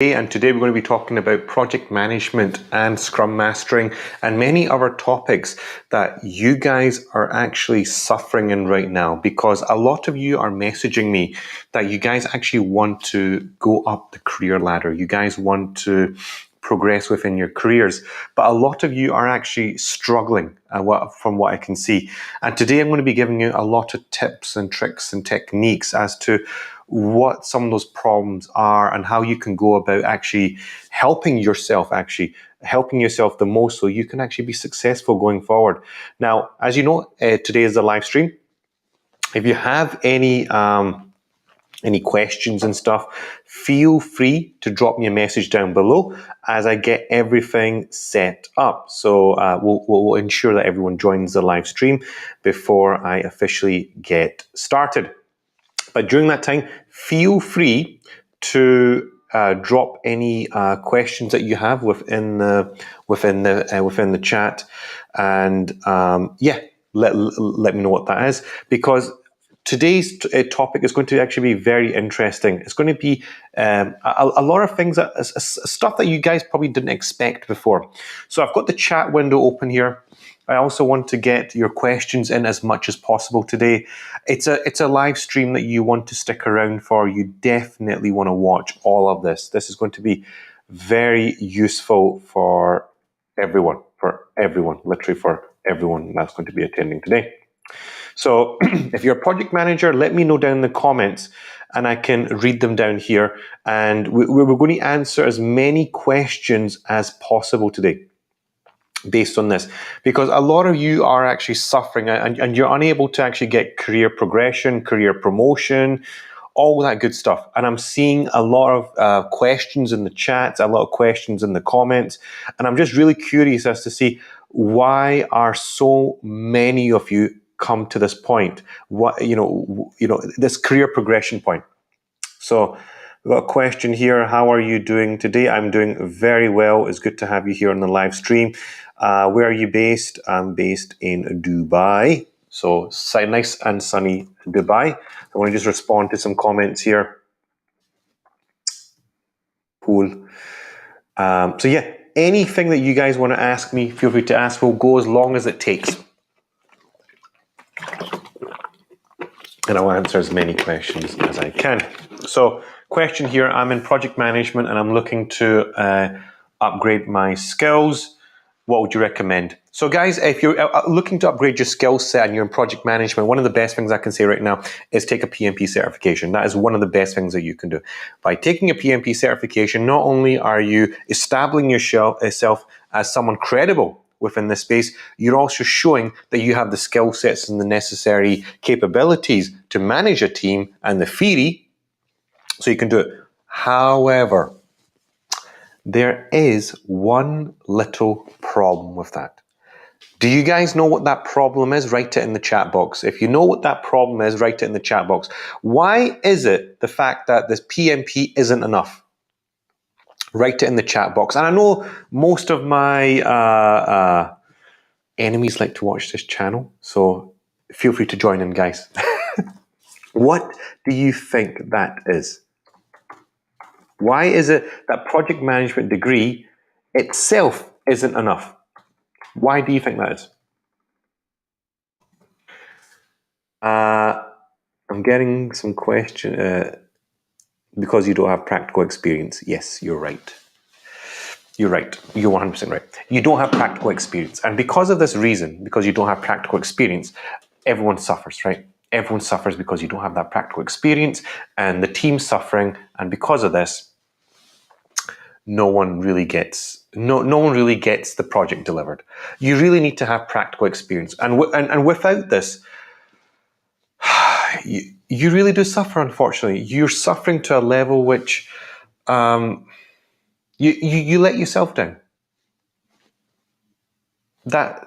And today we're going to be talking about project management and Scrum Mastering and many other topics that you guys are actually suffering in right now, because a lot of you are messaging me that you guys actually want to go up the career ladder. You guys want to progress within your careers, but a lot of you are actually struggling from what I can see. And today I'm going to be giving you a lot of tips and tricks and techniques as to what some of those problems are and how you can go about actually helping yourself the most so you can actually be successful going forward. Now, as you know, today is the live stream. If you have any questions and stuff, feel free to drop me a message down below as I get everything set up. So we'll ensure that everyone joins the live stream before I officially get started. But during that time, feel free to drop any questions that you have within the chat, and let me know what that is, because today's topic is going to actually be very interesting. It's going to be a lot of things stuff that you guys probably didn't expect before. So I've got the chat window open here. I also want to get your questions in as much as possible today. It's a live stream that you want to stick around for. You definitely want to watch all of this. This is going to be very useful for everyone, literally for everyone that's going to be attending today. So if you're a project manager, let me know down in the comments and I can read them down here. And we're going to answer as many questions as possible today based on this, because a lot of you are actually suffering and you're unable to actually get career progression, career promotion, all that good stuff. And I'm seeing a lot of questions in the chat, a lot of questions in the comments, and I'm just really curious as to see why are so many of you come to this point, this career progression point. So we've got a question here. How are you doing today? I'm doing very well. It's good to have you here on the live stream. Where are you based? I'm based in Dubai. So nice and sunny Dubai. I want to just respond to some comments here. Cool. So yeah, anything that you guys want to ask me, feel free to ask. We'll go as long as it takes. And I'll answer as many questions as I can. So question here, I'm in project management and I'm looking to upgrade my skills. What would you recommend? So guys, if you're looking to upgrade your skill set and you're in project management, one of the best things I can say right now is take a PMP certification. That is one of the best things that you can do. By taking a PMP certification, not only are you establishing yourself as someone credible within this space, you're also showing that you have the skill sets and the necessary capabilities to manage a team and the theory, so you can do it. However, there is one little problem with that. Do you guys know what that problem is? Write it in the chat box. If you know what that problem is, write it in the chat box. Why is it the fact that this PMP isn't enough? Write it in the chat box. And I know most of my enemies like to watch this channel, so feel free to join in, guys. What do you think that is? Why is it that project management degree itself isn't enough? Why do you think that is? I'm getting some question because you don't have practical experience. Yes, you're right. You're right. You're 100% right. You don't have practical experience. And because of this reason, because you don't have practical experience, everyone suffers, right? Everyone suffers because you don't have that practical experience, and the team's suffering. And because of this, no one really gets the project delivered. You really need to have practical experience. And without this, you really do suffer, unfortunately. You're suffering to a level which you let yourself down. That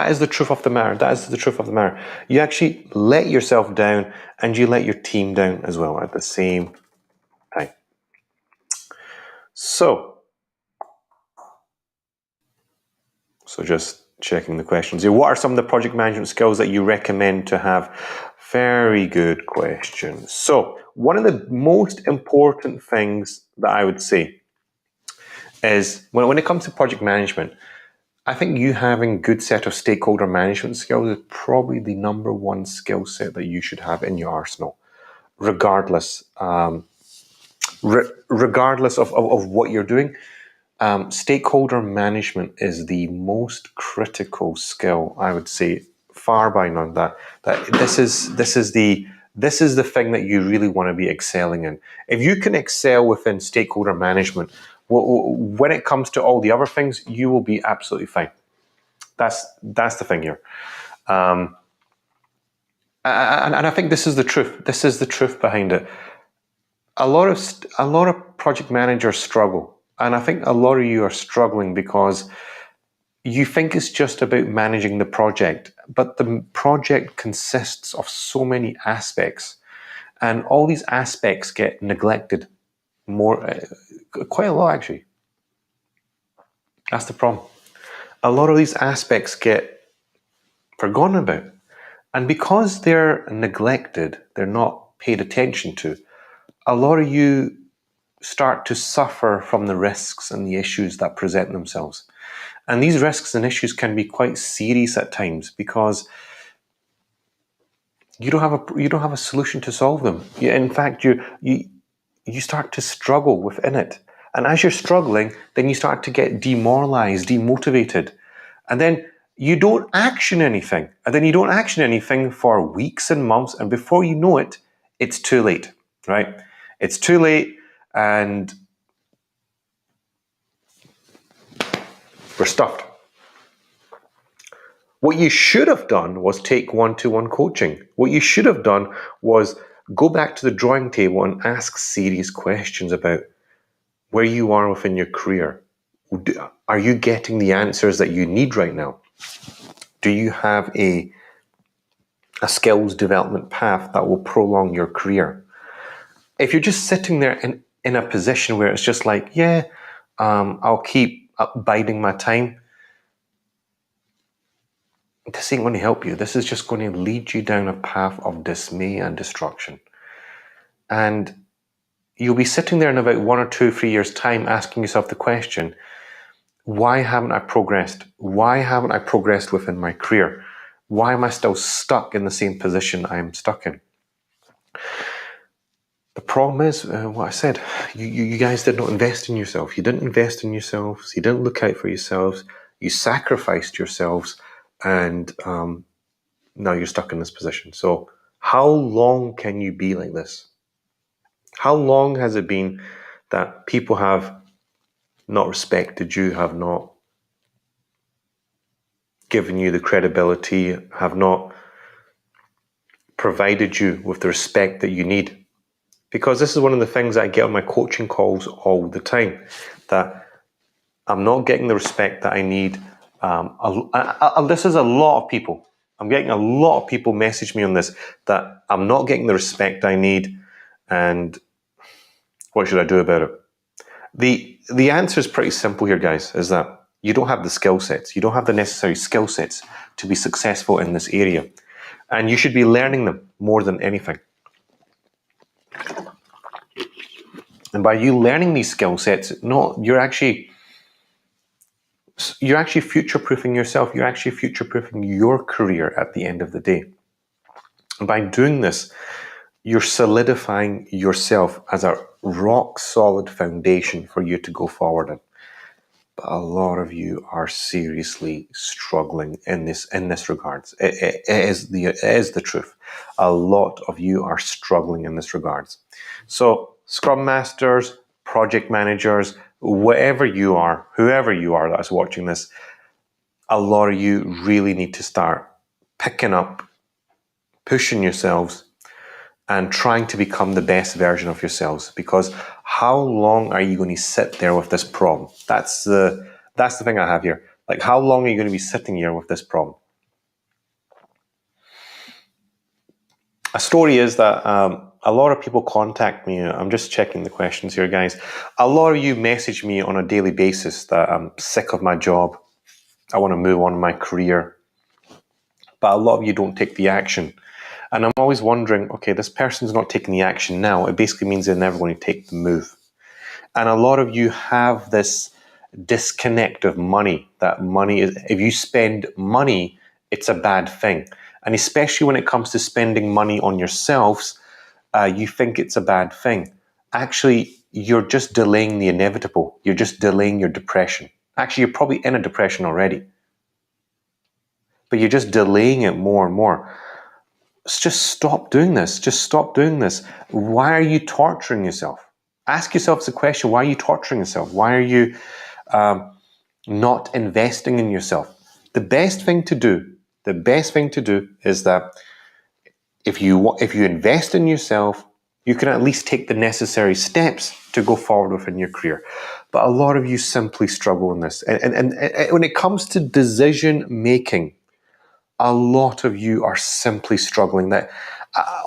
is the truth of the matter. That is the truth of the matter. You actually let yourself down and you let your team down as well at the same time. So just checking the questions here. What are some of the project management skills that you recommend to have? Very good question. So one of the most important things that I would say is when it comes to project management, I think you having a good set of stakeholder management skills is probably the number one skill set that you should have in your arsenal, regardless regardless of what you're doing. Stakeholder management is the most critical skill, I would say, far by none. That this is the thing that you really want to be excelling in. If you can excel within stakeholder management, when it comes to all the other things, you will be absolutely fine. That's the thing here. And I think this is the truth. This is the truth behind it. A lot of project managers struggle, and I think a lot of you are struggling because you think it's just about managing the project, but the project consists of so many aspects, and all these aspects get neglected quite a lot, actually. That's the problem. A lot of these aspects get forgotten about, and because they're neglected, they're not paid attention to, a lot of you start to suffer from the risks and the issues that present themselves. And these risks and issues can be quite serious at times because you don't have a solution to solve them. In fact, you start to struggle within it. And as you're struggling, then you start to get demoralized, demotivated. And then you don't action anything. And then you don't action anything for weeks and months. And before you know it, it's too late, right? It's too late, and we're stuffed. What you should have done was take one-to-one coaching. What you should have done was go back to the drawing table and ask serious questions about where you are within your career. Are you getting the answers that you need right now? Do you have a skills development path that will prolong your career? If you're just sitting there in a position where it's just like, I'll keep biding my time, this ain't going to help you. This is just going to lead you down a path of dismay and destruction. And you'll be sitting there in about 1 or 2, 3 years' time asking yourself the question, why haven't I progressed? Why haven't I progressed within my career? Why am I still stuck in the same position I'm stuck in? The problem is, what I said, you guys did not invest in yourself. You didn't invest in yourselves. You didn't look out for yourselves. You sacrificed yourselves, and now you're stuck in this position. So how long can you be like this? How long has it been that people have not respected you, have not given you the credibility, have not provided you with the respect that you need? Because this is one of the things I get on my coaching calls all the time, that I'm not getting the respect that I need. This is a lot of people. I'm getting a lot of people message me on this, that I'm not getting the respect I need, and what should I do about it? The answer is pretty simple here, guys, is that you don't have the skill sets. You don't have the necessary skill sets to be successful in this area. And you should be learning them more than anything. And by you learning these skill sets, you're actually future-proofing yourself. You're actually future-proofing your career at the end of the day. And by doing this, you're solidifying yourself as a rock-solid foundation for you to go forward in. But a lot of you are seriously struggling in this regards. It is the truth. A lot of you are struggling in this regards. So Scrum Masters, project managers, whoever you are that's watching this, a lot of you really need to start picking up, pushing yourselves, and trying to become the best version of yourselves. Because how long are you going to sit there with this problem? That's the thing I have here. Like, how long are you going to be sitting here with this problem? A story is that a lot of people contact me. I'm just checking the questions here, guys. A lot of you message me on a daily basis that I'm sick of my job. I want to move on in my career. But a lot of you don't take the action. And I'm always wondering, okay, this person's not taking the action now. It basically means they're never going to take the move. And a lot of you have this disconnect of money. That money is, if you spend money, it's a bad thing. And especially when it comes to spending money on yourselves, you think it's a bad thing. Actually, you're just delaying the inevitable. You're just delaying your depression. Actually, you're probably in a depression already, but you're just delaying it more and more. Just stop doing this. Just stop doing this. Why are you torturing yourself? Ask yourself the question, why are you torturing yourself? Why are you not investing in yourself? The best thing to do is that if you invest in yourself, you can at least take the necessary steps to go forward within your career. But a lot of you simply struggle in this. And when it comes to decision making, a lot of you are simply struggling. That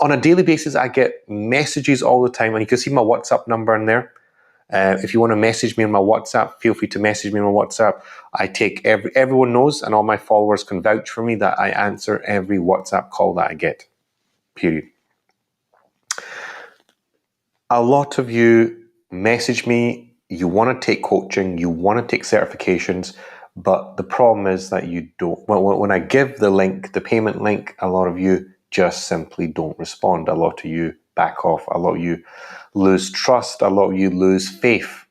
on a daily basis, I get messages all the time, and you can see my WhatsApp number in there. If you want to message me on my WhatsApp, feel free to message me on my WhatsApp. I take everyone knows, and all my followers can vouch for me that I answer every WhatsApp call that I get. Period. A lot of you message me, you want to take coaching, you want to take certifications, but the problem is that you don't. When I give the link, the payment link, a lot of you just simply don't respond. A lot of you back off. A lot of you lose trust. A lot of you lose faith.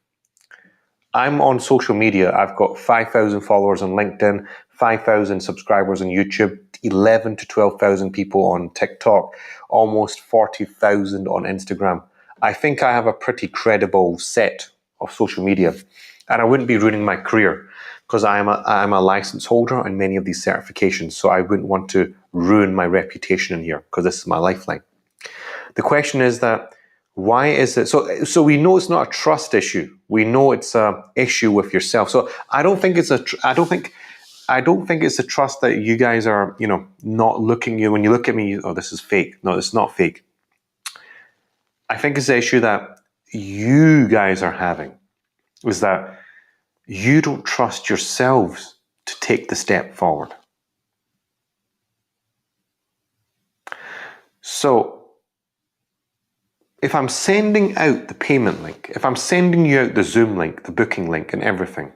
I'm on social media. I've got 5,000 followers on LinkedIn, 5,000 subscribers on YouTube, 11 to 12,000 people on TikTok, almost 40,000 on Instagram. I think I have a pretty credible set of social media, and I wouldn't be ruining my career because I'm a license holder on many of these certifications, so I wouldn't want to ruin my reputation in here because this is my lifeline. The question is that, why is it so we know it's not a trust issue. We know it's a issue with yourself. So I don't think it's a trust that you guys are, not looking. When you look at me, oh, this is fake. No, it's not fake. I think it's the issue that you guys are having, is that you don't trust yourselves to take the step forward. So if I'm sending out the payment link, if I'm sending you out the Zoom link, the booking link and everything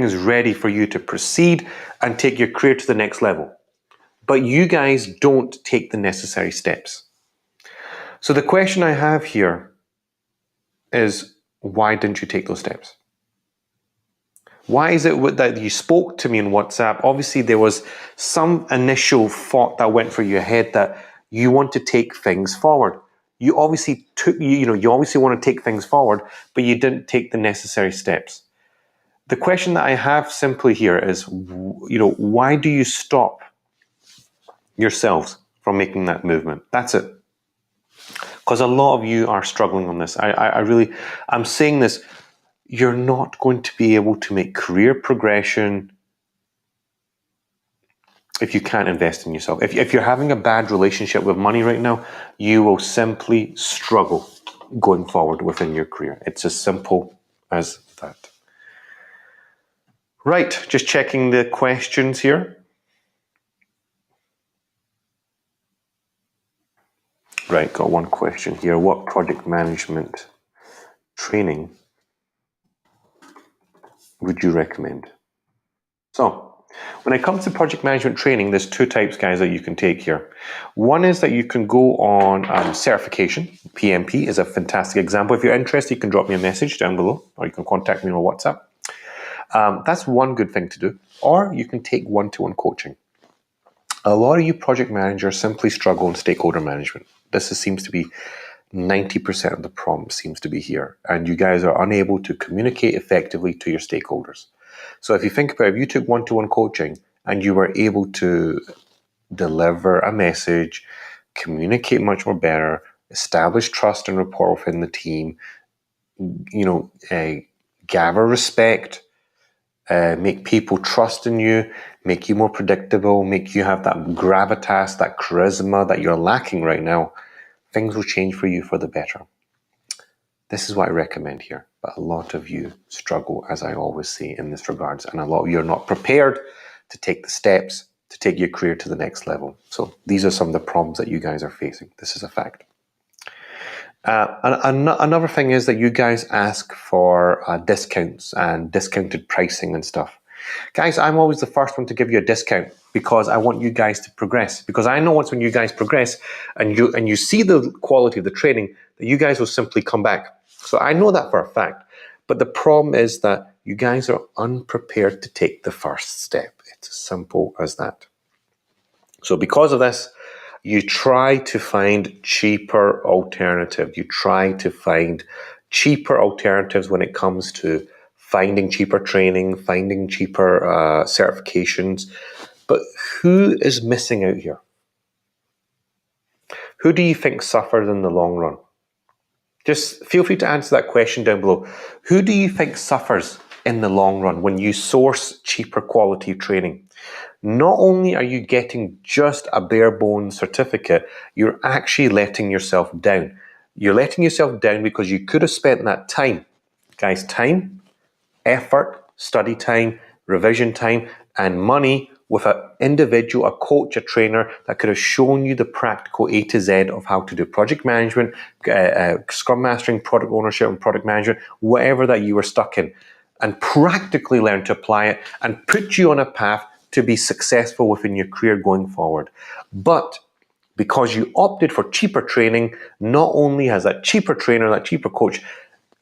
is ready for you to proceed and take your career to the next level. But you guys don't take the necessary steps. So the question I have here is, why didn't you take those steps? Why is it that you spoke to me on WhatsApp? Obviously, there was some initial thought that went through your head that you want to take things forward. You obviously you obviously want to take things forward, but you didn't take the necessary steps. The question that I have simply here is, why do you stop yourselves from making that movement? That's it. Because a lot of you are struggling on this. I'm saying this. You're not going to be able to make career progression if you can't invest in yourself. If you're having a bad relationship with money right now, you will simply struggle going forward within your career. It's as simple as that. Right, just checking the questions here. Right, got one question here. What project management training would you recommend? So, when it comes to project management training, there's two types, guys, that you can take here. One is that you can go on certification. PMP is a fantastic example. If you're interested, you can drop me a message down below, or you can contact me on WhatsApp. That's one good thing to do. Or you can take one-to-one coaching. A lot of you project managers simply struggle in stakeholder management. Seems to be 90% of the problem seems to be here. And you guys are unable to communicate effectively to your stakeholders. So if you think about it, if you took one-to-one coaching and you were able to deliver a message, communicate much more better, establish trust and rapport within the team, gather respect, make people trust in you, make you more predictable, make you have that gravitas, that charisma that you're lacking right now, things will change for you for the better. This is what I recommend here. But a lot of you struggle, as I always say, in this regards. And a lot of you are not prepared to take the steps to take your career to the next level. So these are some of the problems that you guys are facing. This is a fact. Another thing is that you guys ask for discounts and discounted pricing and stuff. Guys, I'm always the first one to give you a discount because I want you guys to progress. Because I know once when you guys progress and you see the quality of the training, that you guys will simply come back. So I know that for a fact. But the problem is that you guys are unprepared to take the first step. It's as simple as that. So because of this, you try to find cheaper alternatives. You try to find cheaper alternatives when it comes to finding cheaper training, finding cheaper certifications. But who is missing out here? Who do you think suffers in the long run? Just feel free to answer that question down below. Who do you think suffers in the long run when you source cheaper quality training? Not only are you getting just a bare bones certificate, you're actually letting yourself down. You're letting yourself down because you could have spent that time, guys, time, effort, study time, revision time, and money with an individual, a coach, a trainer that could have shown you the practical A to Z of how to do project management, Scrum Mastering, product ownership, and product management, whatever that you were stuck in, and practically learn to apply it and put you on a path to be successful within your career going forward. But because you opted for cheaper training, not only has that cheaper trainer, that cheaper coach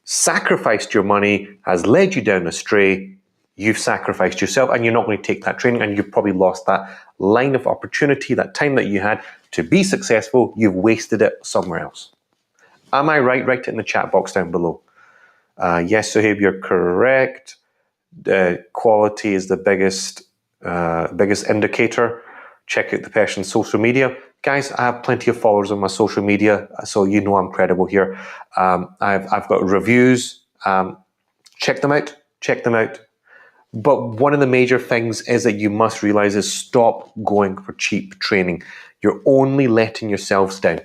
sacrificed your money, has led you down astray, you've sacrificed yourself and you're not going to take that training and you've probably lost that line of opportunity, that time that you had to be successful, you've wasted it somewhere else. Am I right? Write it in the chat box down below. Yes, Suhaib, you're correct. Quality is the biggest indicator. Check out the person's social media. Guys, I have plenty of followers on my social media, so you know I'm credible here. I've got reviews. Check them out. Check them out. But one of the major things is that you must realize is stop going for cheap training. You're only letting yourselves down.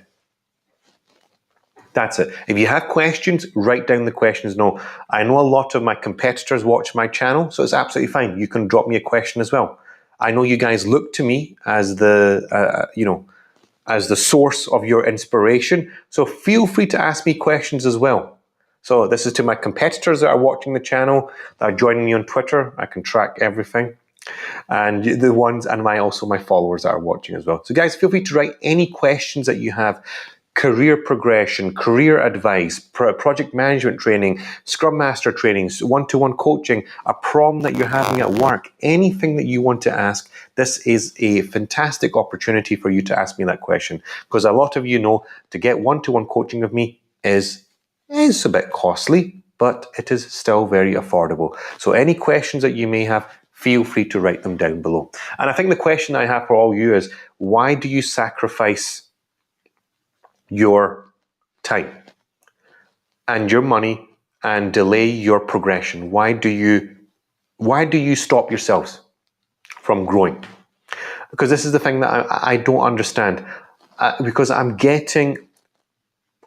That's it. If you have questions, write down the questions. No, I know a lot of my competitors watch my channel, so it's absolutely fine. You can drop me a question as well. I know you guys look to me as the, as the source of your inspiration. So feel free to ask me questions as well. So this is to my competitors that are watching the channel, that are joining me on Twitter. I can track everything. And the ones, and also my followers that are watching as well. So guys, feel free to write any questions that you have. Career progression, career advice, project management training, Scrum Master trainings, one-to-one coaching, a problem that you're having at work, anything that you want to ask, this is a fantastic opportunity for you to ask me that question. Because a lot of you know to get one-to-one coaching of me is a bit costly, but it is still very affordable. So any questions that you may have, feel free to write them down below. And I think the question I have for all you is, why do you sacrifice your time and your money and delay your progression? Why do you stop yourselves from growing? Because this is the thing that I don't understand. Because I'm getting,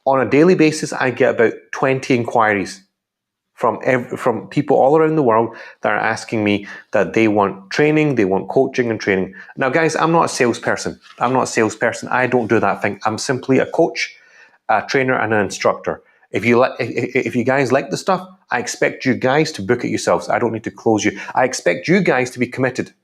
on a daily basis, I get about 20 inquiries from people all around the world that are asking me that they want training, they want coaching and training. Now, guys, I'm not a salesperson. I don't do that thing. I'm simply a coach, a trainer, and an instructor. If you guys like the stuff, I expect you guys to book it yourselves. I don't need to close you. I expect you guys to be committed.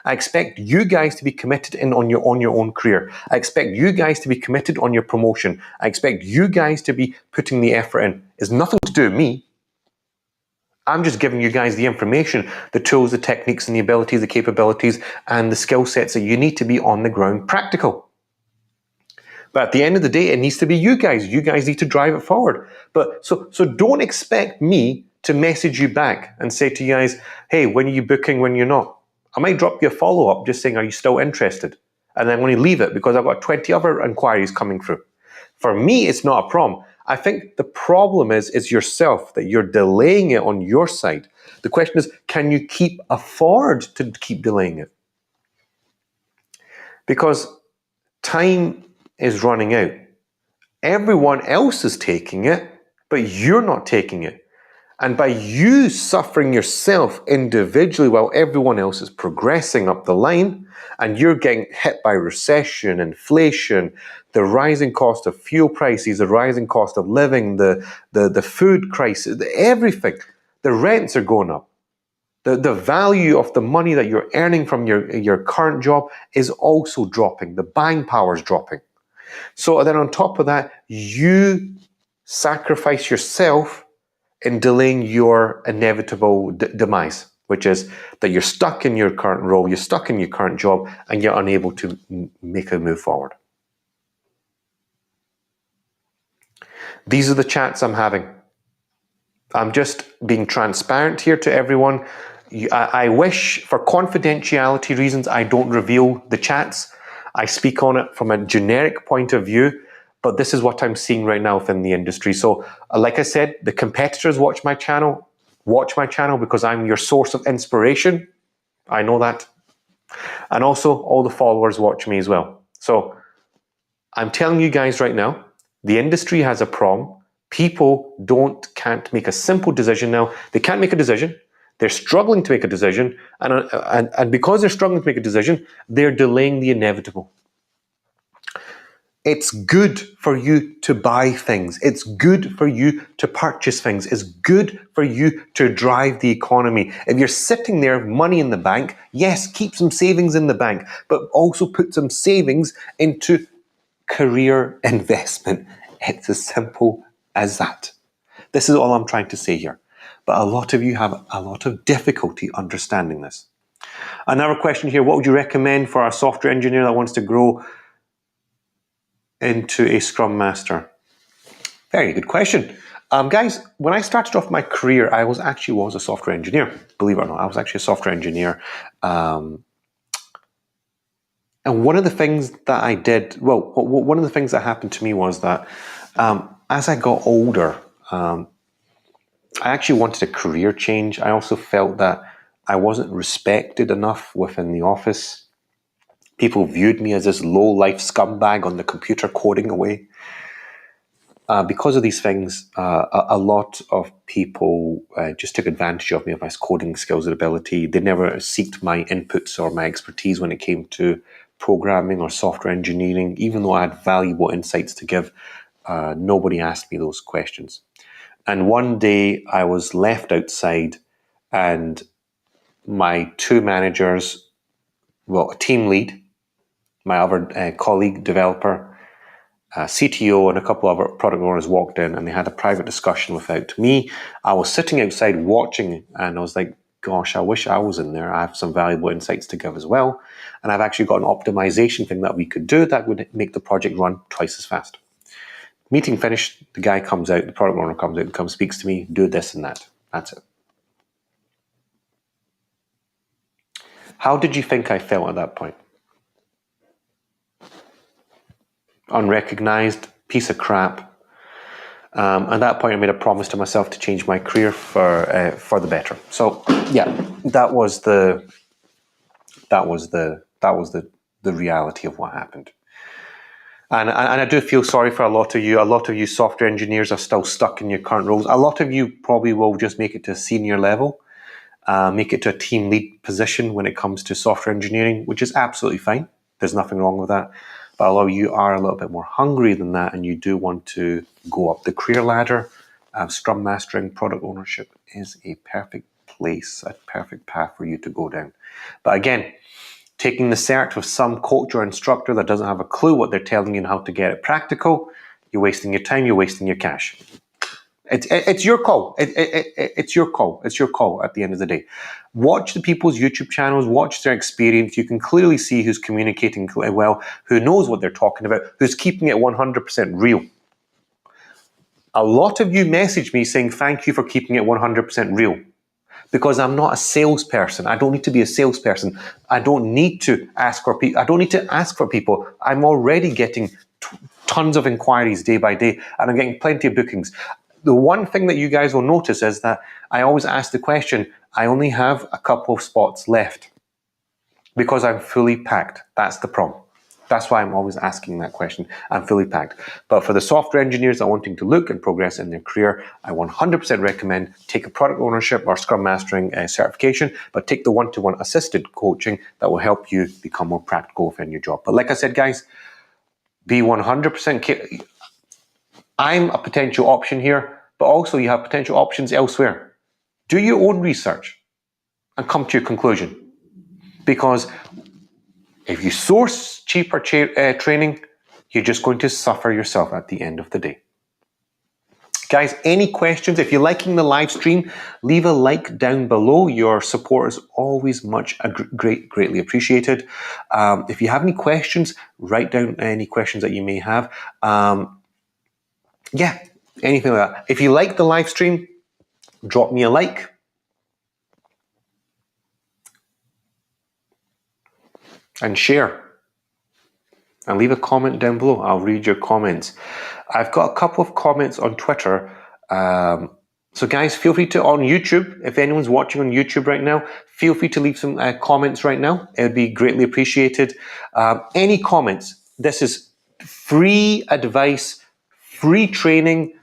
I expect you guys to be committed on your own career. I expect you guys to be committed on your promotion. I expect you guys to be putting the effort in. It's nothing to do with me. I'm just giving you guys the information, the tools, the techniques, and the abilities, the capabilities, and the skill sets that you need to be on the ground practical. But at the end of the day, it needs to be you guys. You guys need to drive it forward. But so don't expect me to message you back and say to you guys, hey, when are you booking, when you're not? I might drop you a follow-up just saying, are you still interested? And then I'm going to leave it because I've got 20 other inquiries coming through. For me, it's not a problem. I think the problem is yourself, that you're delaying it on your side. The question is, can you afford to keep delaying it? Because time is running out. Everyone else is taking it, but you're not taking it. And by you suffering yourself individually while everyone else is progressing up the line, and you're getting hit by recession, inflation, the rising cost of fuel prices, the rising cost of living, the food crisis, everything, the rents are going up. The value of the money that you're earning from your current job is also dropping. The buying power is dropping. So then on top of that, you sacrifice yourself in delaying your inevitable demise, which is that you're stuck in your current role, you're stuck in your current job, and you're unable to make a move forward. These are the chats I'm having. I'm just being transparent here to everyone. I wish, for confidentiality reasons, I don't reveal the chats. I speak on it from a generic point of view, but this is what I'm seeing right now within the industry. So, like I said, the competitors watch my channel because I'm your source of inspiration. I know that. And also, all the followers watch me as well. So, I'm telling you guys right now, the industry has a problem. People can't make a simple decision now. They can't make a decision. They're struggling to make a decision. And because they're struggling to make a decision, they're delaying the inevitable. It's good for you to buy things. It's good for you to purchase things. It's good for you to drive the economy. If you're sitting there, money in the bank, yes, keep some savings in the bank, but also put some savings into career investment. It's as simple as that. This is all I'm trying to say here. But a lot of you have a lot of difficulty understanding this. Another question here, what would you recommend for a software engineer that wants to grow into a Scrum Master? Very good question. Guys, when I started off my career, I was a software engineer. Believe it or not, I was actually a software engineer. And one of the things that I did, one of the things that happened to me was that as I got older, I actually wanted a career change. I also felt that I wasn't respected enough within the office. People viewed me as this low-life scumbag on the computer coding away. Because of these things, a lot of people just took advantage of me, of my coding skills and ability. They never sought my inputs or my expertise when it came to programming or software engineering. Even though I had valuable insights to give, nobody asked me those questions. And one day I was left outside, and my two managers, a team lead, my other colleague, developer, CTO, and a couple of other product owners walked in, and they had a private discussion without me. I was sitting outside watching, and I was like, gosh, I wish I was in there. I have some valuable insights to give as well. And I've actually got an optimization thing that we could do that would make the project run twice as fast. Meeting finished, the guy comes out, the product owner comes out and speaks to me, do this and that. That's it. How did you think I felt at that point? Unrecognized, piece of crap. At that point, I made a promise to myself to change my career for the better. So, yeah, that was the reality of what happened. And I do feel sorry for a lot of you. A lot of you software engineers are still stuck in your current roles. A lot of you probably will just make it to a senior level, make it to a team lead position when it comes to software engineering, which is absolutely fine. There's nothing wrong with that. But a lot of you are a little bit more hungry than that, and you do want to go up the career ladder. Scrum Mastering, product ownership is a perfect place, a perfect path for you to go down. But again, taking the cert with some coach or instructor that doesn't have a clue what they're telling you and how to get it practical, you're wasting your time, you're wasting your cash. It's your call. It's your call. It's your call at the end of the day. Watch the people's YouTube channels, watch their experience. You can clearly see who's communicating well, who knows what they're talking about, who's keeping it 100% real. A lot of you message me saying, thank you for keeping it 100% real. Because I'm not a salesperson. I don't need to be a salesperson. I don't need to ask for people. I don't need to ask for people. I'm already getting tons of inquiries day by day, and I'm getting plenty of bookings. The one thing that you guys will notice is that I always ask the question, I only have a couple of spots left because I'm fully packed. That's the problem. That's why I'm always asking that question. I'm fully packed. But for the software engineers that are wanting to look and progress in their career, I 100% recommend take a product ownership or Scrum Mastering certification, but take the one-to-one assisted coaching that will help you become more practical within your job. But like I said, guys, be 100%. I'm a potential option here, but also you have potential options elsewhere. Do your own research and come to your conclusion. Because if you source cheaper training, you're just going to suffer yourself at the end of the day. Guys, any questions? If you're liking the live stream, leave a like down below. Your support is always greatly appreciated. If you have any questions, write down any questions that you may have. Yeah, anything like that. If you like the live stream, drop me a like. And share. And leave a comment down below. I'll read your comments. I've got a couple of comments on Twitter. So guys, feel free to, on YouTube, if anyone's watching on YouTube right now, feel free to leave some comments right now. It would be greatly appreciated. Any comments. This is free advice, free training,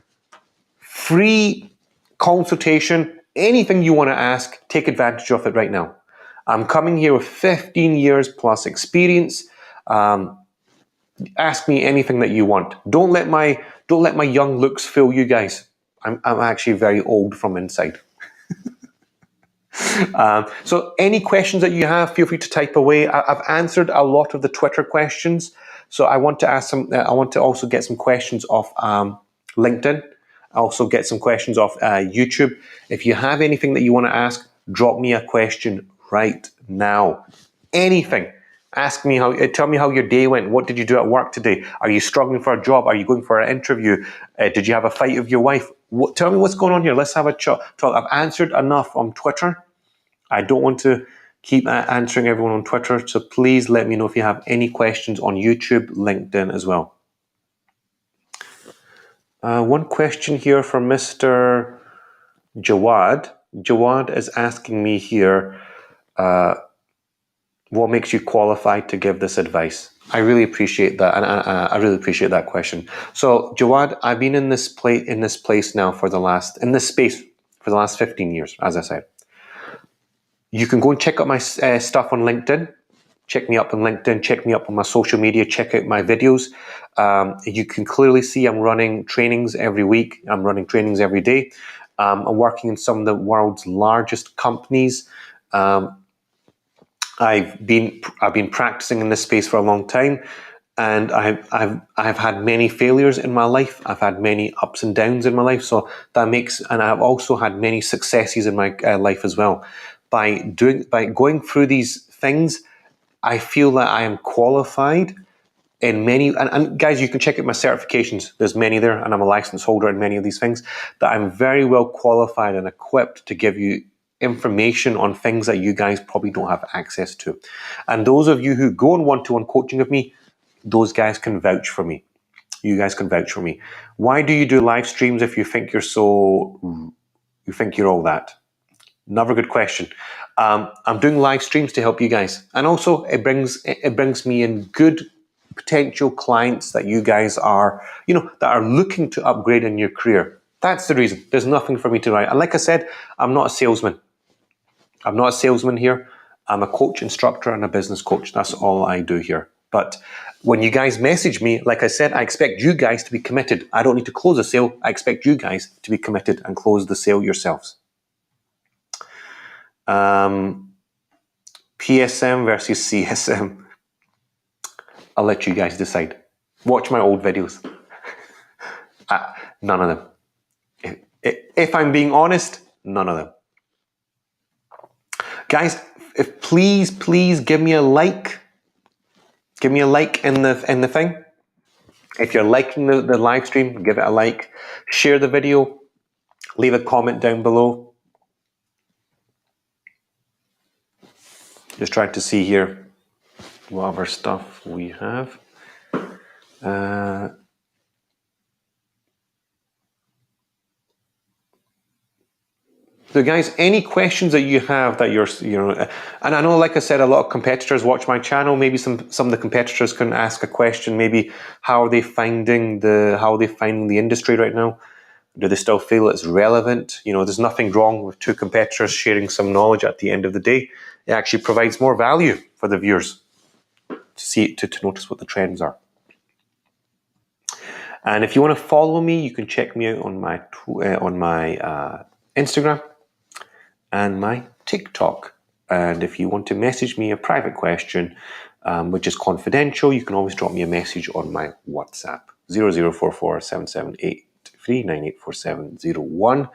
free consultation. Anything you want to ask, take advantage of it right now. I'm coming here with 15 years plus experience. Ask me anything that you want. Don't let my young looks fool you guys. I'm actually very old from inside. So any questions that you have, feel free to type away. I've answered a lot of the Twitter questions. So I want to ask some. I want to also get some questions off LinkedIn. I also get some questions off YouTube. If you have anything that you want to ask, drop me a question right now. Anything. Ask me tell me how your day went. What did you do at work today? Are you struggling for a job? Are you going for an interview? Did you have a fight with your wife? Tell me what's going on here. Let's have a talk. I've answered enough on Twitter. I don't want to keep answering everyone on Twitter. So please let me know if you have any questions on YouTube, LinkedIn as well. One question here from Mr. Jawad. Jawad is asking me here, what makes you qualified to give this advice? I really appreciate that, and I really appreciate that question. So, Jawad, I've been in this place now in this space for the last 15 years, as I said. You can go and check out my stuff on LinkedIn. Check me up on LinkedIn. Check me up on my social media. Check out my videos. You can clearly see I'm running trainings every week. I'm running trainings every day. I'm working in some of the world's largest companies. I've been practicing in this space for a long time, and I've had many failures in my life. I've had many ups and downs in my life. So and I've also had many successes in my life as well. By going through these things, I feel that I am qualified in many, and guys, you can check out my certifications. There's many there, and I'm a license holder in many of these things, that I'm very well qualified and equipped to give you information on things that you guys probably don't have access to. And those of you who go on one-to-one coaching with me, those guys can vouch for me. You guys can vouch for me. Why do you do live streams if you think you're all that? Another good question. I'm doing live streams to help you guys, and also it brings me in good potential clients that you guys are, that are looking to upgrade in your career. That's the reason. There's nothing for me to write. And like I said, I'm not a salesman. I'm not a salesman here. I'm a coach, instructor, and a business coach. That's all I do here. But when you guys message me, like I said, I expect you guys to be committed. I don't need to close a sale. I expect you guys to be committed and close the sale yourselves. PSM versus CSM. I'll let you guys decide. Watch my old videos. None of them. If I'm being honest, none of them. Guys, please give me a like. Give me a like in the thing. If you're liking the live stream, give it a like. Share the video. Leave a comment down below. Just trying to see here what other stuff we have. So guys, any questions that you have that and I know, like I said, a lot of competitors watch my channel. Maybe some of the competitors can ask a question. Maybe how are they finding the industry right now? Do they still feel it's relevant? There's nothing wrong with two competitors sharing some knowledge at the end of the day. It actually provides more value for the viewers to notice what the trends are. And if you want to follow me, you can check me out on my Instagram and my TikTok. And if you want to message me a private question, which is confidential, you can always drop me a message on my WhatsApp, 0044 778 984701.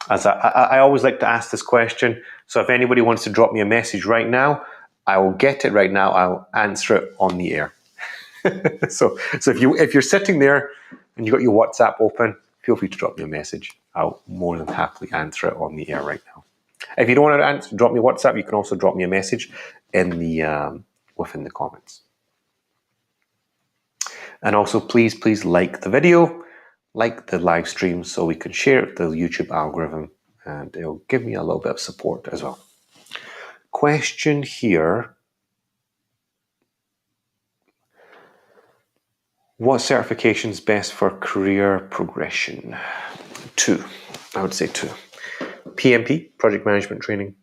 As I always like to ask this question, so if anybody wants to drop me a message right now, I will get it right now. I'll answer it on the air. So if you're sitting there and you've got your WhatsApp open, feel free to drop me a message. I'll more than happily answer it on the air right now. If you don't want to drop me a WhatsApp, you can also drop me a message in within the comments. And also, please like the video, like the live stream, so we can share it with the YouTube algorithm, and it'll give me a little bit of support as well. Question here. What certification is best for career progression? 2. I would say 2. PMP, Project Management Training.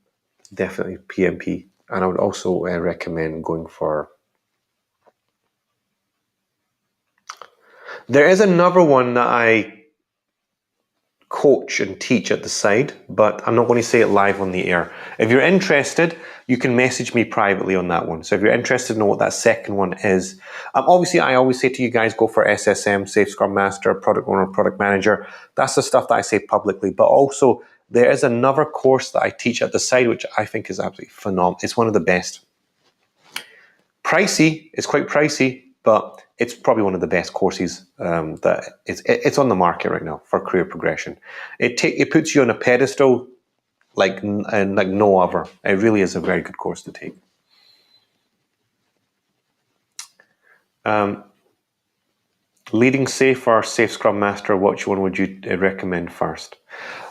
Definitely PMP. And I would also recommend going for... There is another one that I coach and teach at the side, but I'm not going to say it live on the air. If you're interested, you can message me privately on that one. So if you're interested to know what that second one is, obviously I always say to you guys, go for SSM, Safe Scrum Master, Product Owner, Product Manager. That's the stuff that I say publicly. But also there is another course that I teach at the side, which I think is absolutely phenomenal. It's one of the best. Pricey, it's quite pricey, but it's probably one of the best courses that it's on the market right now for career progression. It puts you on a pedestal like no other. It really is a very good course to take. Leading Safe or Safe Scrum Master, which one would you recommend first?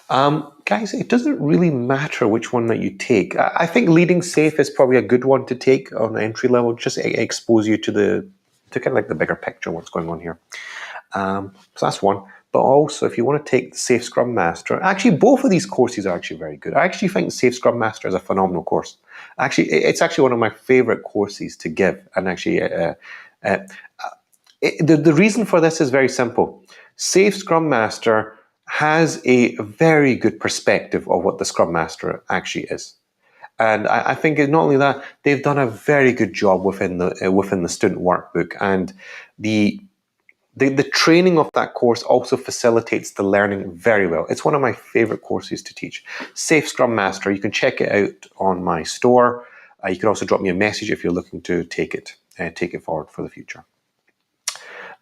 Guys, it doesn't really matter which one that you take. I think Leading Safe is probably a good one to take on the entry level, just expose you to kind of like the bigger picture, what's going on here. So that's one. But also, if you want to take the Safe Scrum Master, actually both of these courses are actually very good. I actually think Safe Scrum Master is a phenomenal course. Actually, it's actually one of my favorite courses to give. And actually, the reason for this is very simple. Safe Scrum Master has a very good perspective of what the Scrum Master actually is. And I think not only that, they've done a very good job within the student workbook, and the training of that course also facilitates the learning very well. It's one of my favorite courses to teach. Safe Scrum Master, you can check it out on my store. You can also drop me a message if you're looking to take it forward for the future.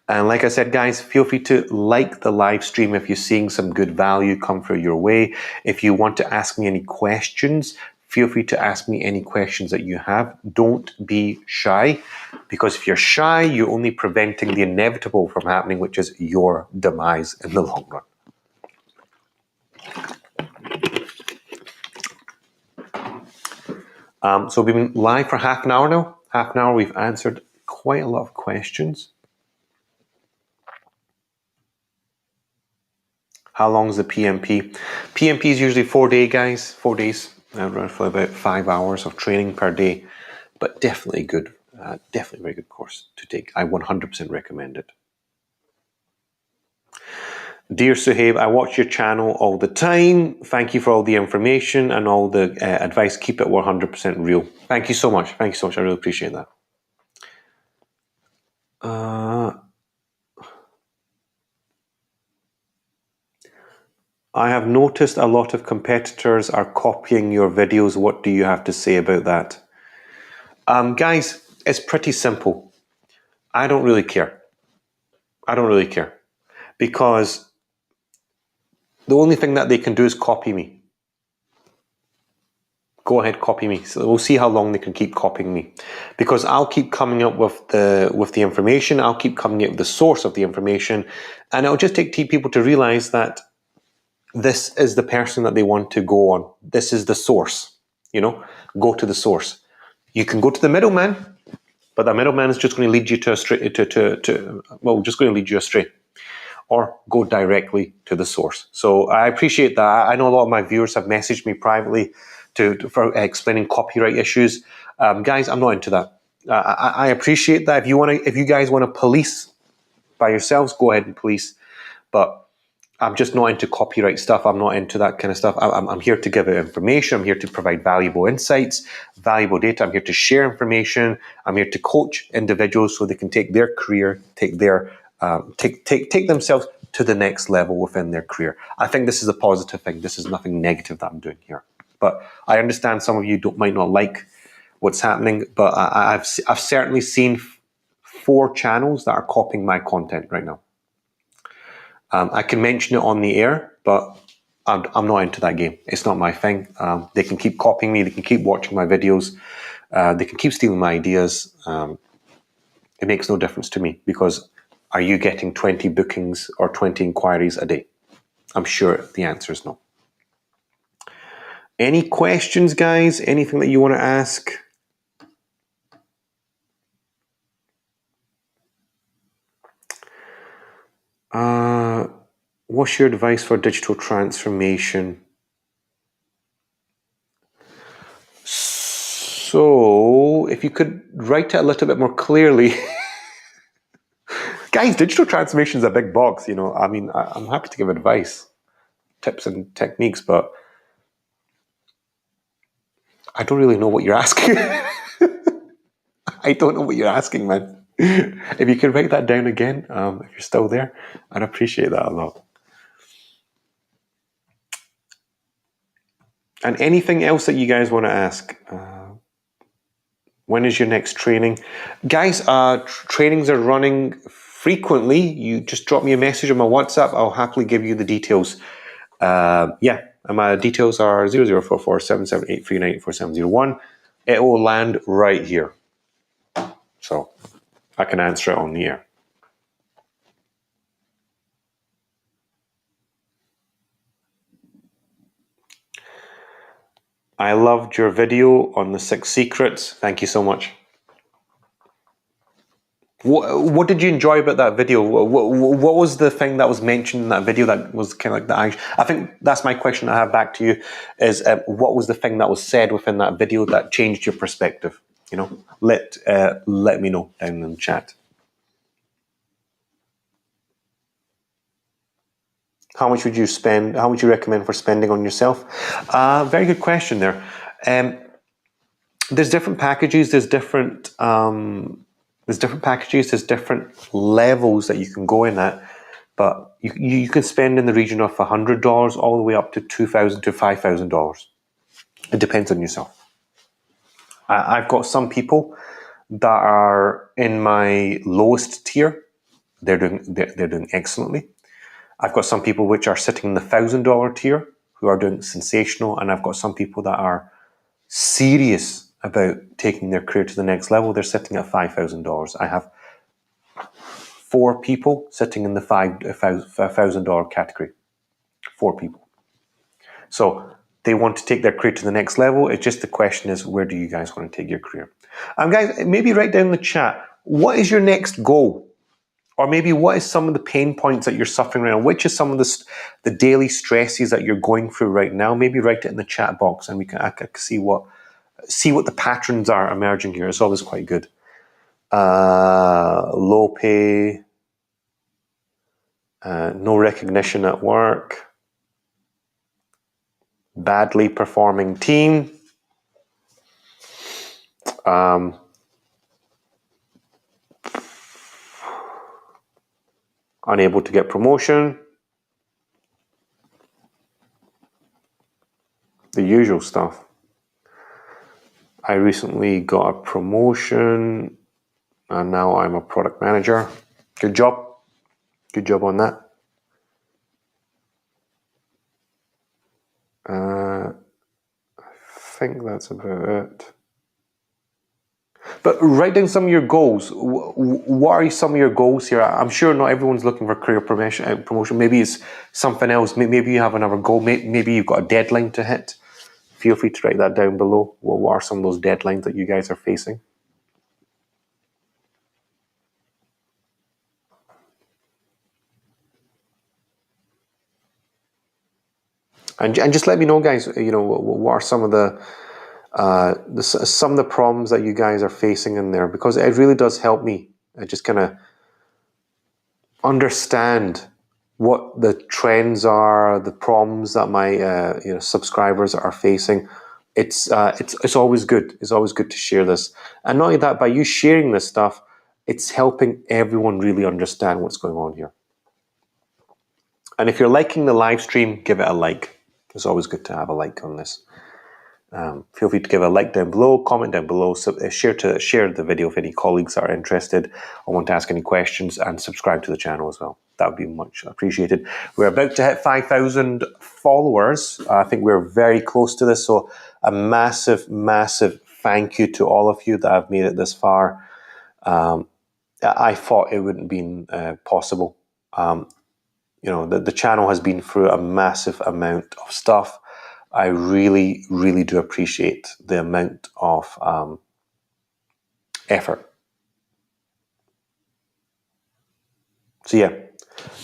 And like I said, guys, feel free to like the live stream if you're seeing some good value come through your way. If you want to ask me any questions, feel free to ask me any questions that you have. Don't be shy, because if you're shy, you're only preventing the inevitable from happening, which is your demise in the long run. So we've been live for half an hour now. Half an hour, we've answered quite a lot of questions. How long is the PMP? PMP is usually 4 days, guys. 4 days. Roughly about 5 hours of training per day. But definitely good. Definitely a very good course to take. I 100% recommend it. Dear Suhaib, I watch your channel all the time. Thank you for all the information and all the advice. Keep it 100% real. Thank you so much. Thank you so much. I really appreciate that. I have noticed a lot of competitors are copying your videos. What do you have to say about that? Guys, it's pretty simple. I don't really care. I don't really care. Because the only thing that they can do is copy me. Go ahead, copy me. So we'll see how long they can keep copying me. Because I'll keep coming up with the information. I'll keep coming up with the source of the information. And it'll just take people to realize that this is the person that they want to go on. This is the source, go to the source. You can go to the middleman, but the middleman is just going to lead you just going to lead you astray. Or go directly to the source. So I appreciate that. I know a lot of my viewers have messaged me privately for explaining copyright issues. Guys, I'm not into that. I appreciate that. If you guys want to police by yourselves, go ahead and police. But I'm just not into copyright stuff. I'm not into that kind of stuff. I'm here to give out information. I'm here to provide valuable insights, valuable data. I'm here to share information. I'm here to coach individuals so they can take their career, take themselves to the next level within their career. I think this is a positive thing. This is nothing negative that I'm doing here. But I understand some of you might not like what's happening. But I've certainly seen 4 channels that are copying my content right now. I can mention it on the air, but I'm not into that game. It's not my thing. They can keep copying me. They can keep watching my videos. They can keep stealing my ideas. It makes no difference to me, because are you getting 20 bookings or 20 inquiries a day? I'm sure the answer is no. Any questions, guys? Anything that you want to ask? What's your advice for digital transformation? So, if you could write it a little bit more clearly. Guys, digital transformation is a big box, I mean, I'm happy to give advice, tips and techniques, but I don't really know what you're asking. I don't know what you're asking, man. If you could write that down again, if you're still there, I'd appreciate that a lot. And anything else that you guys want to ask? When is your next training? Guys, trainings are running frequently. You just drop me a message on my WhatsApp. I'll happily give you the details. My details are 0044 778 It will land right here. So I can answer it on the air. I loved your video on the 6 secrets. Thank you so much. What did you enjoy about that video? What was the thing that was mentioned in that video that was kind of like I think that's my question I have back to you is what was the thing that was said within that video that changed your perspective? Let me know down in the chat. How much would you spend? How would you recommend for spending on yourself? Very good question there. There's different packages. There's different packages. There's different levels that you can go in at. But you can spend in the region of $100 all the way up to $2,000 to $5,000. It depends on yourself. I've got some people that are in my lowest tier. They're doing excellently. I've got some people which are sitting in the $1,000 tier who are doing sensational, and I've got some people that are serious about taking their career to the next level. They're sitting at $5,000. I have 4 people sitting in the $5,000 category. 4 people. So they want to take their career to the next level. It's just the question is, where do you guys want to take your career? Guys, maybe write down in the chat, what is your next goal? Or maybe what is some of the pain points that you're suffering right now? Which is some of the daily stresses that you're going through right now? Maybe write it in the chat box, and I can see what the patterns are emerging here. It's always quite good. Low pay, no recognition at work, badly performing team, unable to get promotion, the usual stuff. I recently got a promotion and now I'm a product manager. Good job. Good job on that. I think that's about it. But write down some of your goals. What are some of your goals here? I'm sure not everyone's looking for career promotion. Maybe it's something else. Maybe you have another goal. Maybe you've got a deadline to hit. Feel free to write that down below. What are some of those deadlines that you guys are facing? And just let me know, guys. What are some of some of the problems that you guys are facing in there, because it really does help me. I just kind of understand what the trends are, the problems that my subscribers are facing. It's always good. It's always good to share this, and not only that, by you sharing this stuff, it's helping everyone really understand what's going on here. And if you're liking the live stream, give it a like. It's always good to have a like on this. Feel free to give a like down below, comment down below, share the video if any colleagues are interested or want to ask any questions, and subscribe to the channel as well. That would be much appreciated. We're about to hit 5,000 followers. I think we're very close to this, so a massive, massive thank you to all of you that have made it this far. I thought it wouldn't be possible. The channel has been through a massive amount of stuff. I really, really do appreciate the amount of effort. So yeah,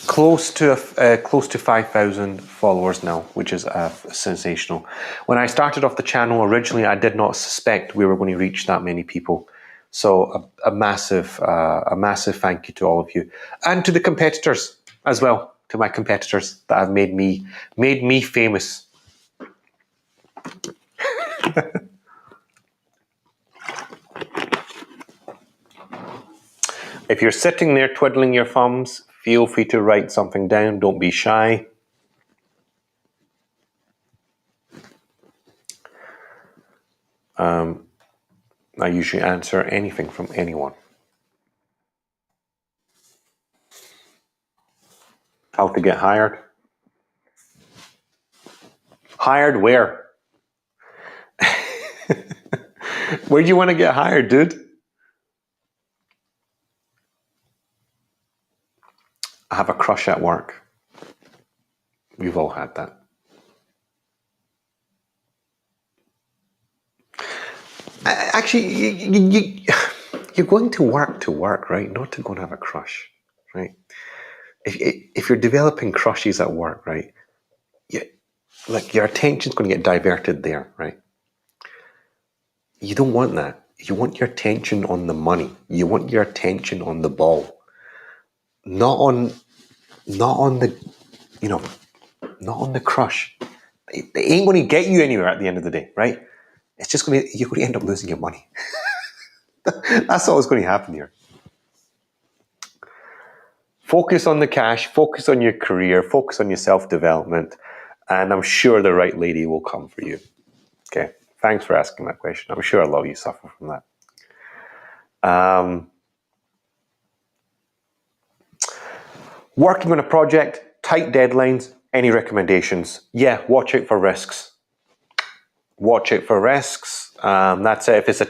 close to 5,000 followers now, which is sensational. When I started off the channel originally, I did not suspect we were going to reach that many people. So a massive thank you to all of you, and to the competitors as well. To my competitors that have made me famous. If you're sitting there twiddling your thumbs, feel free to write something down. Don't be shy. I usually answer anything from anyone. How to get hired? Hired where? Where do you want to get hired, dude? I have a crush at work. We've all had that. Actually, you're going to work, right? Not to go and have a crush, right? If you're developing crushes at work, right? Your attention's going to get diverted there, right? You don't want that. You want your attention on the money. You want your attention on the ball, not on the crush. It ain't going to get you anywhere at the end of the day, right? It's just you're going to end up losing your money. That's all that's going to happen here. Focus on the cash, focus on your career, focus on your self-development, and I'm sure the right lady will come for you. Okay, thanks for asking that question. I'm sure a lot of you suffer from that. Working on a project, tight deadlines, any recommendations? Yeah, watch out for risks. Watch out for risks. That's it. If it's a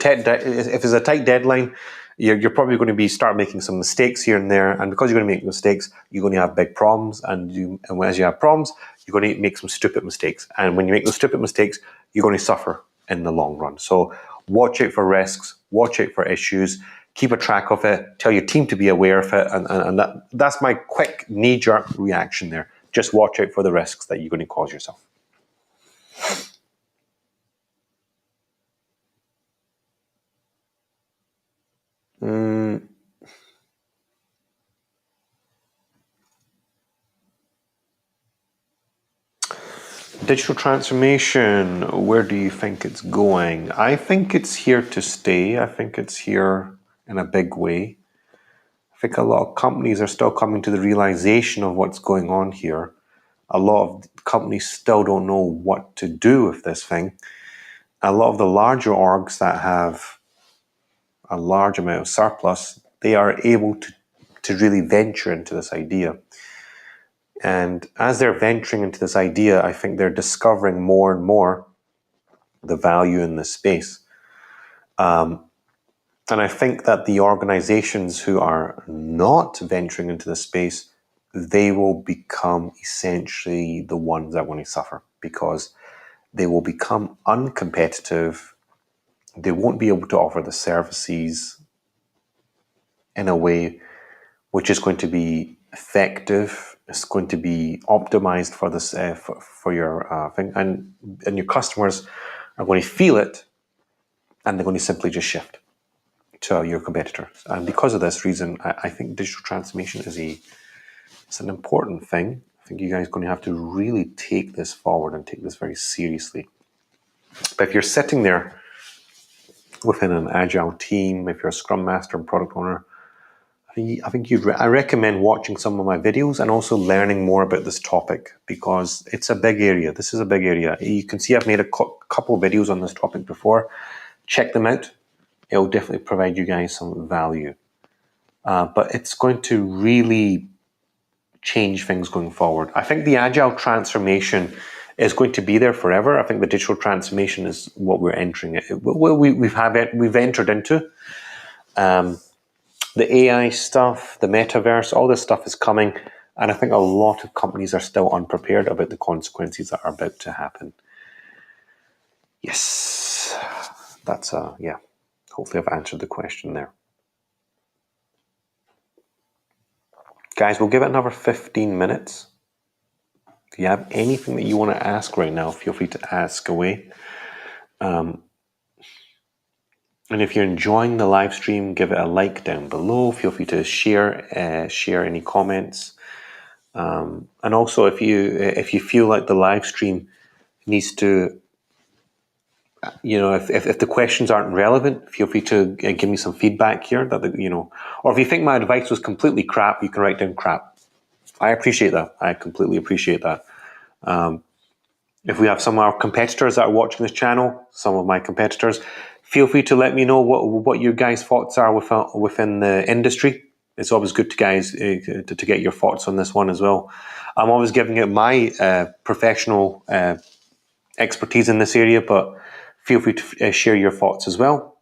tight deadline, you're probably going to start making some mistakes here and there, and because you're going to make mistakes, you're going to have big problems, and as you have problems, you're going to make some stupid mistakes, and when you make those stupid mistakes, you're going to suffer in the long run. So watch out for risks, watch out for issues, keep a track of it, tell your team to be aware of it, and that's my quick knee-jerk reaction there. Just watch out for the risks that you're going to cause yourself. Digital transformation, where do you think it's going? I think it's here to stay. I think it's here in a big way. I think a lot of companies are still coming to the realization of what's going on here. A lot of companies still don't know what to do with this thing. A lot of the larger orgs that have a large amount of surplus, they are able to really venture into this idea. And as they're venturing into this idea, I think they're discovering more and more the value in this space. And I think that the organizations who are not venturing into this space, they will become essentially the ones that are going to suffer, because they will become uncompetitive. They won't be able to offer the services in a way which is going to be effective. It's going to be optimized for this for your thing, and your customers are going to feel it, and they're going to simply just shift to your competitor. And because of this reason, I think digital transformation it's an important thing. I think you guys are going to have to really take this forward and take this very seriously. But if you're sitting there within an agile team, if you're a Scrum Master and product owner, I recommend watching some of my videos and also learning more about this topic, because it's a big area. This is a big area. You can see I've made a couple of videos on this topic before. Check them out. It will definitely provide you guys some value. But it's going to really change things going forward. I think the agile transformation is going to be there forever. I think the digital transformation is what we're entering. We've entered into. The AI stuff, the metaverse, all this stuff is coming, and I think a lot of companies are still unprepared about the consequences that are about to happen. Yes, that's hopefully I've answered the question there. Guys, we'll give it another 15 minutes. If you have anything that you want to ask right now, feel free to ask away. And if you're enjoying the live stream, give it a like down below. Feel free to share any comments. And also, if you feel like the live stream needs to, if the questions aren't relevant, feel free to give me some feedback here. Or if you think my advice was completely crap, you can write down crap. I appreciate that. I completely appreciate that. If we have some of our competitors that are watching this channel, some of my competitors, feel free to let me know what your guys' thoughts are within the industry. It's always good to get your thoughts on this one as well. I'm always giving it my professional expertise in this area, but feel free to share your thoughts as well.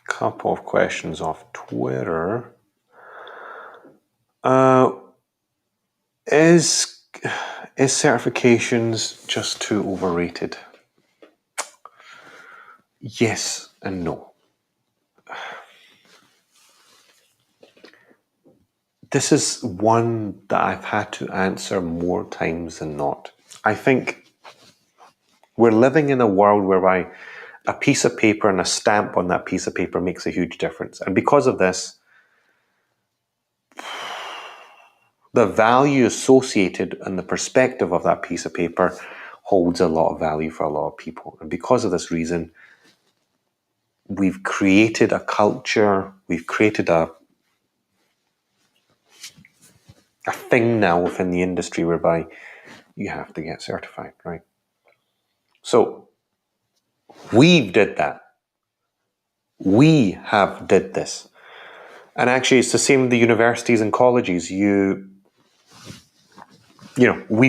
Couple of questions off Twitter. Is certifications just too overrated? Yes and no. This is one that I've had to answer more times than not. I think we're living in a world whereby a piece of paper and a stamp on that piece of paper makes a huge difference. And because of this, the value associated and the perspective of that piece of paper holds a lot of value for a lot of people. And because of this reason, we've created a culture, we've created a thing now within the industry whereby you have to get certified, right? So we did that. We have did this. And actually it's the same with the universities and colleges. We've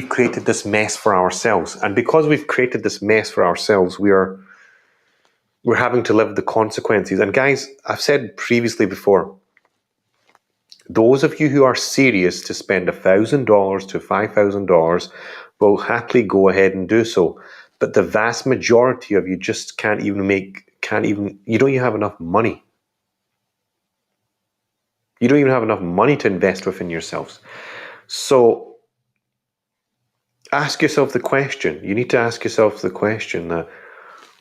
created this mess for ourselves. And because we've created this mess for ourselves, we're having to live the consequences. And guys, I've said previously before, those of you who are serious to spend $1,000 to $5,000 will happily go ahead and do so. But the vast majority of you just you don't even have enough money. You don't even have enough money to invest within yourselves. So ask yourself the question. You need to ask yourself the question that,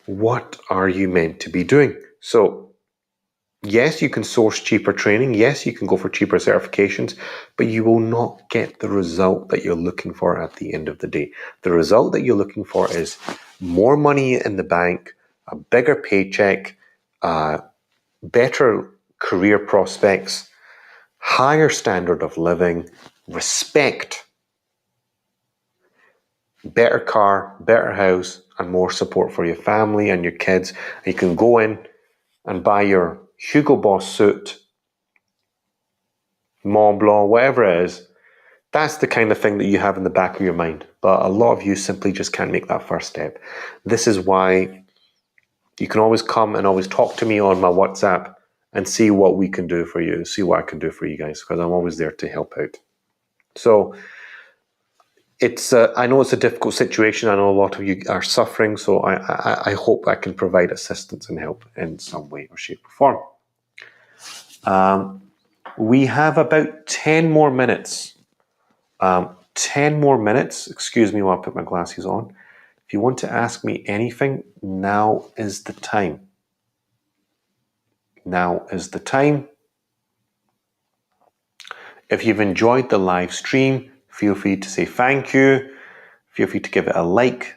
what are you meant to be doing? So yes, you can source cheaper training. Yes, you can go for cheaper certifications, but you will not get the result that you're looking for at the end of the day. The result that you're looking for is more money in the bank, a bigger paycheck, better career prospects, higher standard of living, respect, better car, better house, and more support for your family and your kids. You can go in and buy your Hugo Boss suit, Mont Blanc, whatever it is. That's the kind of thing that you have in the back of your mind. But a lot of you simply just can't make that first step. This is why you can always come and always talk to me on my WhatsApp and see what we can do for you, see what I can do for you guys, because I'm always there to help out. So it's I know it's a difficult situation. I know a lot of you are suffering, so I hope I can provide assistance and help in some way or shape or form. We have about 10 more minutes. 10 more minutes. Excuse me while I put my glasses on. If you want to ask me anything, now is the time. Now is the time. If you've enjoyed the live stream, feel free to say thank you. Feel free to give it a like.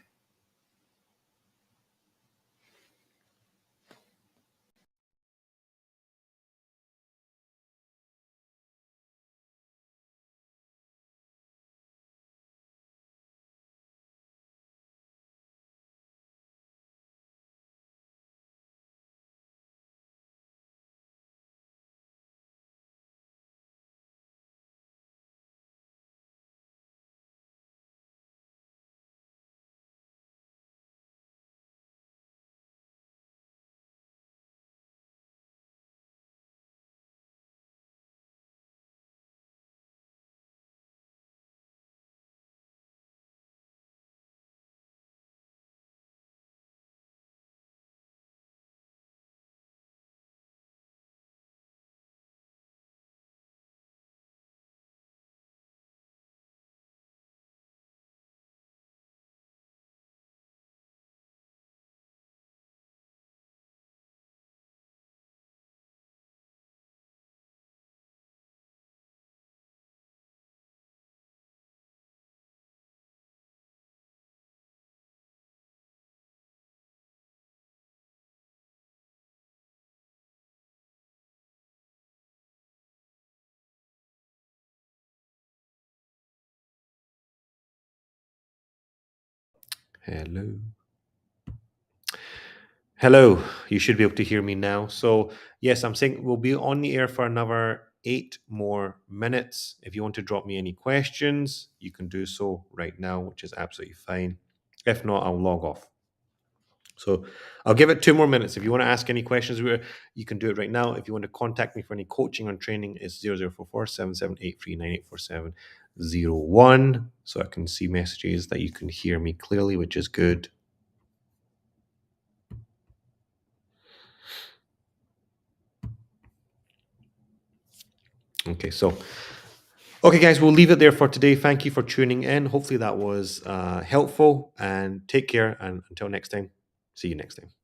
Hello. Hello, you should be able to hear me now. So, yes, I'm saying we'll be on the air for another 8 more minutes. If you want to drop me any questions, you can do so right now, which is absolutely fine. If not, I'll log off. So, I'll give it 2 more minutes. If you want to ask any questions, you can do it right now. If you want to contact me for any coaching or training, it's 0044 7783 984701. So I can see messages that you can hear me clearly, which is good. Okay, guys, we'll leave it there for today. Thank you for tuning in. Hopefully that was helpful, and take care. And until next time, see you next time.